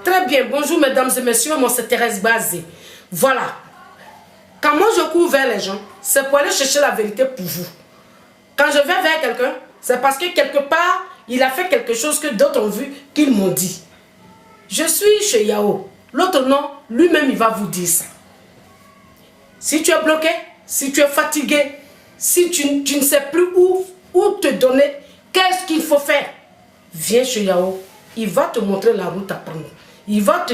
Très bien. Bonjour, mesdames et messieurs. Moi, c'est Thérèse Bazé. Voilà. Quand moi, je cours vers les gens, c'est pour aller chercher la vérité pour vous. Quand je vais vers quelqu'un, c'est parce que quelque part, il a fait quelque chose que d'autres ont vu, qu'ils m'ont dit. Je suis chez Yao. L'autre non, lui-même, il va vous dire ça. Si tu es bloqué, si tu es fatigué, si tu ne sais plus où te donner, qu'est-ce qu'il faut faire, viens chez Yao. Il va te montrer la route à prendre. Il va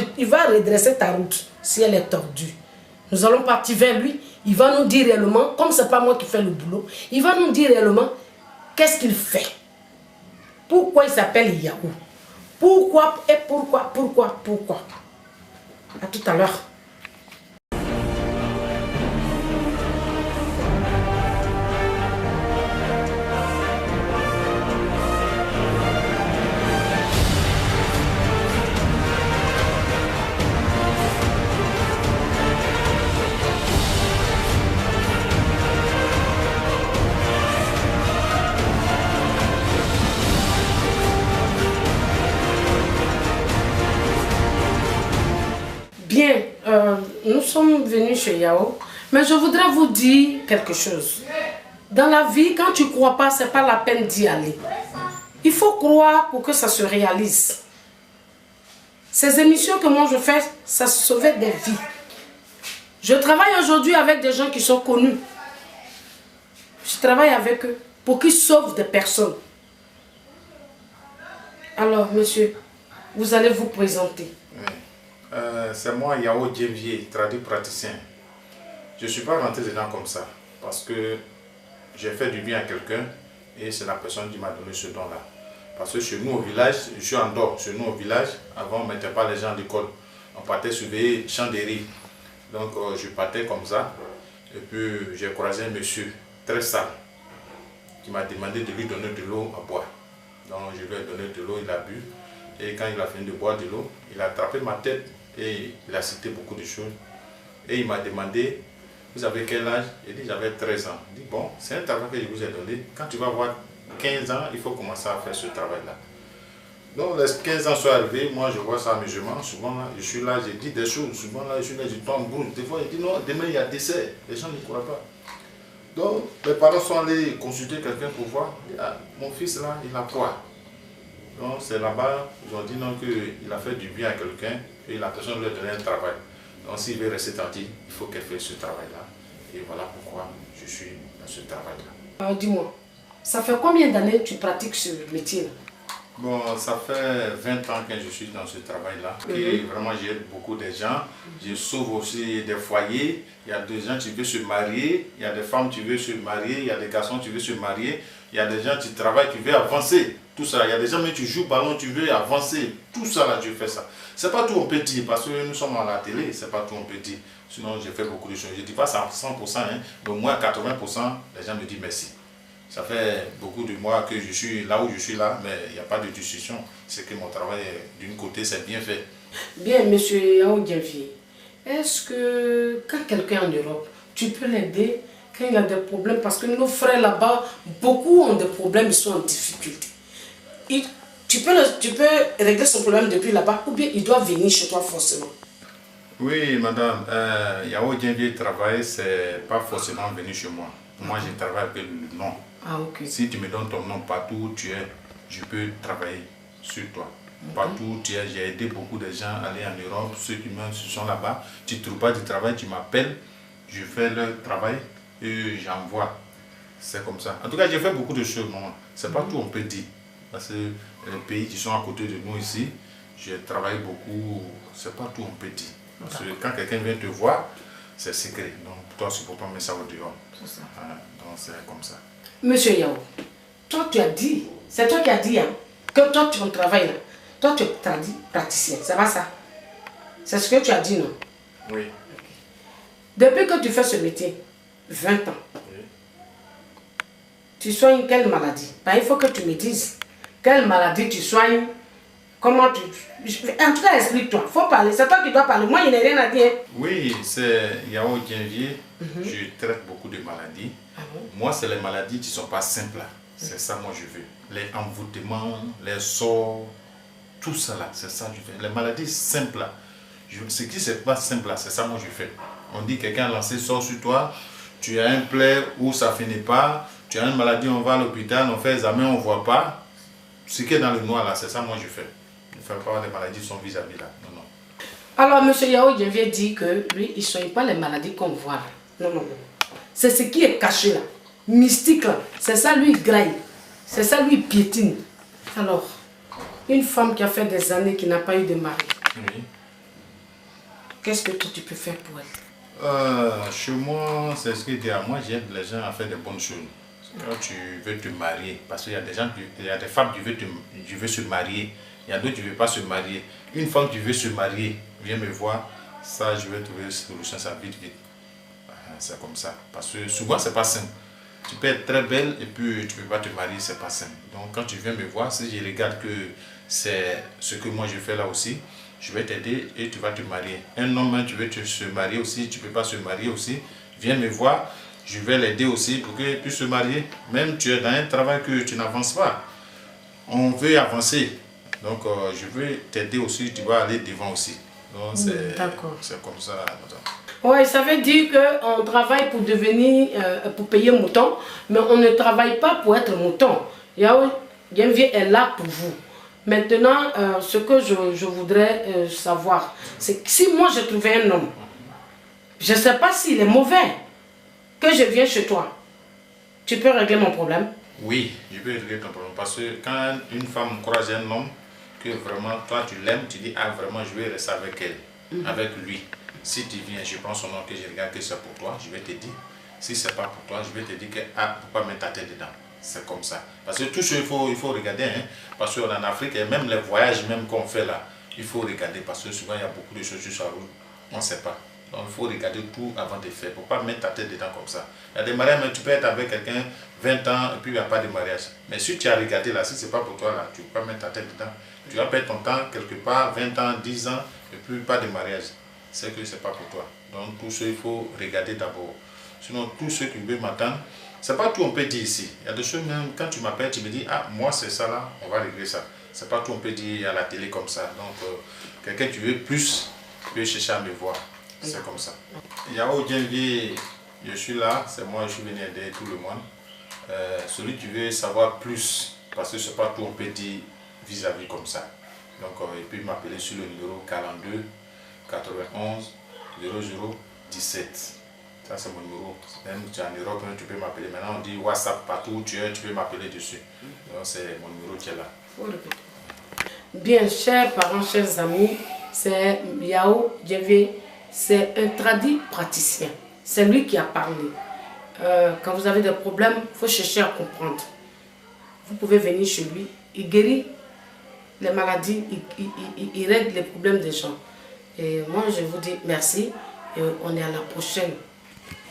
redresser ta route si elle est tordue. Nous allons partir vers lui. Il va nous dire réellement, comme ce n'est pas moi qui fais le boulot, il va nous dire réellement qu'est-ce qu'il fait. Pourquoi il s'appelle Yao. Pourquoi et pourquoi. À tout à l'heure. Bien, nous sommes venus chez Yao, mais je voudrais vous dire quelque chose. Dans la vie, quand tu ne crois pas, ce n'est pas la peine d'y aller. Il faut croire pour que ça se réalise. Ces émissions que moi je fais, ça sauvait des vies. Je travaille aujourd'hui avec des gens qui sont connus. Je travaille avec eux pour qu'ils sauvent des personnes. Alors, monsieur, vous allez vous présenter. Oui. C'est moi, Yao Djenvier, traduit praticien. Je ne suis pas rentré dedans comme ça, parce que j'ai fait du bien à quelqu'un et c'est la personne qui m'a donné ce don-là. Parce que chez nous au village, je suis en dehors, chez nous au village, avant on ne mettait pas les gens à l'école. On partait surveiller champ des riz. Donc je partais comme ça, et puis j'ai croisé un monsieur très sale qui m'a demandé de lui donner de l'eau à boire. Donc je lui ai donné de l'eau, il a bu. Et quand il a fini de boire de l'eau, il a attrapé ma tête et il a cité beaucoup de choses. Et il m'a demandé, vous avez quel âge? Il dit, j'avais 13 ans. Il dit, bon, c'est un travail que je vous ai donné. Quand tu vas avoir 15 ans, il faut commencer à faire ce travail-là. Donc les 15 ans sont arrivés, moi je vois ça amusement. Souvent là, je suis là, je dis des choses. Souvent là, je suis là, je tombe brûle. Des fois, je dis, non, demain il y a décès. Les gens ne croient pas. Donc mes parents sont allés consulter quelqu'un pour voir. Ah, mon fils là, il a quoi? Donc c'est là-bas, ils ont dit non, qu'il a fait du bien à quelqu'un et la personne lui a donné un travail. Donc s'il veut rester tranquille, il faut qu'elle fasse ce travail-là. Et voilà pourquoi je suis dans ce travail-là. Dis-moi, ça fait combien d'années que tu pratiques ce métier-là? Bon, ça fait 20 ans que je suis dans ce travail-là. Et vraiment, j'aide beaucoup de gens. Je sauve aussi des foyers. Il y a des gens qui veulent se marier. Il y a des femmes qui veulent se marier. Il y a des garçons qui veulent se marier. Il y a des gens qui travaillent, qui veulent avancer. Tout ça. Il y a des gens qui jouent au ballon, qui veulent avancer. Tout ça, là, je fais ça. C'est pas tout on peut dire, parce que nous sommes à la télé, c'est pas tout on peut dire. Sinon, j'ai fait beaucoup de choses. Je ne dis pas ça à 100%, hein, mais au moins 80%, les gens me disent merci. Ça fait beaucoup de mois que je suis là où je suis là, mais il n'y a pas de discussion. C'est que mon travail, d'une côté, c'est bien fait. Bien, monsieur Yao Djenvier, est-ce que quand quelqu'un est en Europe, tu peux l'aider quand il a des problèmes? Parce que nos frères là-bas, beaucoup ont des problèmes, ils sont en difficulté. Tu peux régler son problème depuis là-bas ou bien il doit venir chez toi forcément? Oui, madame, Yao Djenvier travail, c'est pas forcément venir chez moi. Moi, je travaille avec le nom. Ah, ok. Si tu me donnes ton nom partout où tu es, je peux travailler sur toi. Partout où tu es, j'ai aidé beaucoup de gens à aller en Europe. Ceux qui sont là-bas, tu ne trouves pas du travail, tu m'appelles, je fais leur travail et j'envoie. C'est comme ça. En tout cas, j'ai fait beaucoup de choses, maman. C'est pas tout on peut dire. Parce que les pays qui sont à côté de nous ici, j'ai travaillé beaucoup. C'est pas tout on peut dire. Parce que quand quelqu'un vient te voir, c'est secret. Donc toi, c'est pour toi, mais ça au dehors. C'est ça. Donc c'est comme ça. Monsieur Yao, toi tu as dit, c'est toi qui as dit hein, que toi tu travailles là, toi tu es praticien, ça va ça? C'est ce que tu as dit, non? Oui. Depuis que tu fais ce métier, 20 ans, Oui. tu soignes quelle maladie? Ben, il faut que tu me dises quelle maladie tu soignes, comment tu... En tout cas, explique-toi, il faut parler, c'est toi qui dois parler, moi je n'ai rien à dire. Oui, c'est Yao Djenvier, je traite beaucoup de maladies. Moi, c'est les maladies qui ne sont pas simples. C'est ça, moi, je veux. Les envoûtements, les sorts, tout ça là, c'est ça que je fais. Les maladies simples là, ce qui c'est pas simple là, c'est ça moi je fais. On dit quelqu'un a lancé sort sur toi, tu as un plaie où ça finit pas, tu as une maladie, on va à l'hôpital, on fait examen, on voit pas. Ce qui est dans le noir là, c'est ça moi je fais. Je ne fais pas les maladies sont vis-à-vis là. Non, non. Alors, M. Yao Djenvier dit que lui, il ne soigne pas les maladies qu'on voit là. Non, non, non. C'est ce qui est caché là, mystique là. C'est ça lui graille. C'est ça lui piétine. Alors, une femme qui a fait des années qui n'a pas eu de mari. Oui. Qu'est-ce que tu peux faire pour elle? Chez moi, c'est ce que je dis à moi, j'aide les gens à faire des bonnes choses. Quand tu veux te marier, parce qu'il y a des gens, il y a des femmes qui veulent se marier, il y a d'autres qui ne veulent pas se marier. Une femme qui veut se marier, viens me voir, ça je vais trouver une solution, ça vite. C'est comme ça. Parce que souvent, c'est pas simple. Tu peux être très belle et puis tu ne peux pas te marier, c'est pas simple. Donc quand tu viens me voir, si je regarde que c'est ce que moi je fais là aussi, je vais t'aider et tu vas te marier. Un homme, tu veux se marier aussi, tu ne peux pas se marier aussi, viens me voir, je vais l'aider aussi pour qu'il puisse se marier. Même tu es dans un travail que tu n'avances pas. On veut avancer. Donc je veux t'aider aussi, tu vas aller devant aussi. Donc c'est comme ça. Oui, ça veut dire qu'on travaille pour devenir, pour payer mouton, mais on ne travaille pas pour être mouton. Yao Djenvier est là pour vous. Maintenant, ce que je voudrais savoir, c'est que si moi je trouvais un homme, je ne sais pas s'il est mauvais, que je viens chez toi, tu peux régler mon problème? Oui, je peux régler ton problème. Parce que quand une femme croise un homme, que vraiment toi tu l'aimes, tu dis, ah vraiment je vais rester avec elle, avec lui. Si tu viens, je prends son nom, que je regarde que c'est pour toi, je vais te dire. Si c'est pas pour toi, je vais te dire que ah, faut pas mettre ta tête dedans. C'est comme ça. Parce que tout ce il faut regarder. Hein, parce qu'en Afrique, et même les voyages même qu'on fait là, il faut regarder. Parce que souvent, il y a beaucoup de choses sur la route, on ne sait pas. Donc, il faut regarder tout avant de faire. Il ne faut pas mettre ta tête dedans comme ça. Il y a des mariages, mais tu peux être avec quelqu'un 20 ans et puis il n'y a pas de mariage. Mais si tu as regardé là, si ce n'est pas pour toi là, tu ne peux pas mettre ta tête dedans. Tu vas perdre ton temps quelque part, 20 ans, 10 ans, et puis pas de mariage. C'est que ce n'est pas pour toi. Donc tout ça, il faut regarder d'abord. Sinon, tous ceux qui veulent m'attendre, ce n'est pas tout on peut dire ici. Il y a des choses même, quand tu m'appelles, tu me dis, ah, moi c'est ça là, on va régler ça. Ce n'est pas tout on peut dire à la télé comme ça. Donc, quelqu'un qui veut plus, peut chercher à me voir. C'est comme ça. Yao Djenvier, je suis là, c'est moi, je suis venu aider tout le monde. Celui qui veut savoir plus, parce que ce n'est pas tout on peut dire vis-à-vis comme ça. Donc, il peut m'appeler sur le numéro 42 91 00 17. Ça, c'est mon numéro. Même si tu es en Europe, tu peux m'appeler. Maintenant, on dit WhatsApp partout où tu es, tu peux m'appeler dessus. Donc, c'est mon numéro qui est là. Bien, chers parents, chers amis, c'est Yao Djenvier. C'est un tradit praticien. C'est lui qui a parlé. Quand vous avez des problèmes, il faut chercher à comprendre. Vous pouvez venir chez lui. Il guérit les maladies, il règle les problèmes des gens. Et moi, je vous dis merci et on est à la prochaine.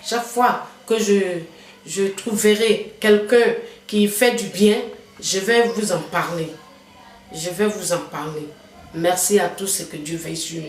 Chaque fois que je trouverai quelqu'un qui fait du bien, je vais vous en parler. Je vais vous en parler. Merci à tous et que Dieu veille sur nous.